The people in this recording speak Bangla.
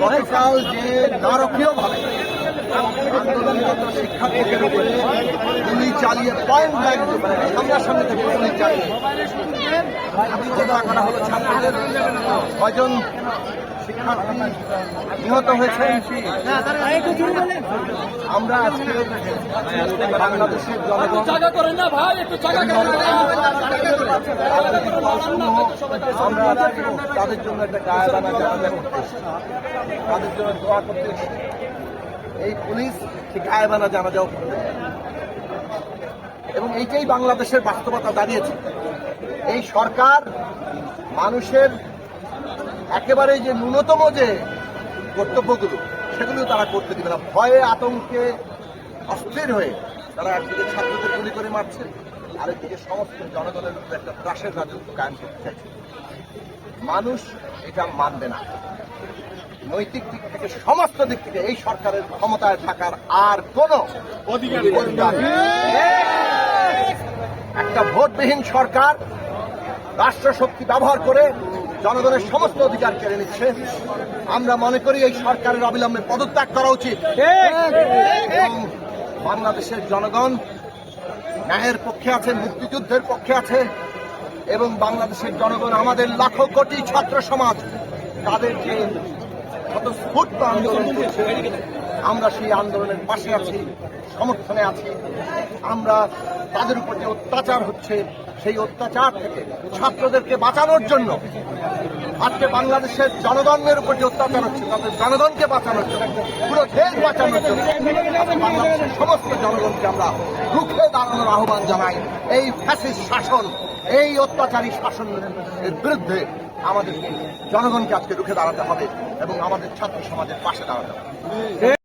গতকাল যে নারকীয়ভাবে আন্দোলনরত শিক্ষার্থীদের উপরে গুলি চালিয়ে পয়েন্ট ব্ল্যাঙ্ক সামনাসামনি থেকে গুলি চালিয়ে হত্যা করা হলো ছাত্রদের, কয়জন শিক্ষার্থী নিহত হয়েছে। আমরা আজকে বাংলাদেশের জনগণ আমরা তাদের জন্য একটা গায়েবানা জানাজা করতে এসেছি, তাদের জন্য দোয়া করতে এসেছি। এই পুলিশ গায়েবানা জানাজাও করতে, এবং এইটাই বাংলাদেশের বাস্তবতা দাঁড়িয়েছে। এই সরকার মানুষের একেবারে যে ন্যূনতম যে কর্তব্যগুলো সেগুলো তারা করতে দিবে না। ভয়ে আতঙ্কে অস্থির হয়ে তারা একদিকে ছাত্রদের গুলি করে মারছে, আরেকদিকে সমস্ত জনগণের উপরে একটা ত্রাসের রাজত্ব কায়েম করতে চাইছে। মানুষ এটা মানবে না। নৈতিক দিক থেকে সমস্ত দিক থেকে এই সরকারের ক্ষমতায় থাকার আর কোনো অধিকার নেই। একটা ভোটবিহীন সরকার রাষ্ট্রশক্তি ব্যবহার করে জনগণের সমস্ত অধিকার কেড়ে নিচ্ছে। আমরা মনে করি এই সরকারের অবিলম্বে পদত্যাগ করা উচিত এবং বাংলাদেশের জনগণ ন্যায়ের পক্ষে আছে, মুক্তিযুদ্ধের পক্ষে আছে, এবং বাংলাদেশের জনগণ আমাদের লাখো কোটি ছাত্র সমাজ তাদের যে স্বতঃস্ফূর্ত আন্দোলন করছে, আমরা সেই আন্দোলনের পাশে আছি, সমর্থনে আছি। আমরা তাদের উপর যে অত্যাচার হচ্ছে সেই অত্যাচার থেকে ছাত্রদেরকে বাঁচানোর জন্য, আজকে বাংলাদেশের জনগণের উপর যে অত্যাচার হচ্ছে তাদের জনগণকে বাঁচানোর জন্য, পুরো দেশ বাঁচানোর জন্য বাংলাদেশের সমস্ত জনগণকে আমরা রুখে দাঁড়ানোর আহ্বান জানাই। এই ফ্যাসিস্ট শাসন, এই অত্যাচারী শাসনের বিরুদ্ধে আমাদের জনগণকে আজকে রুখে দাঁড়াতে হবে এবং আমাদের ছাত্র সমাজের পাশে দাঁড়াতে হবে।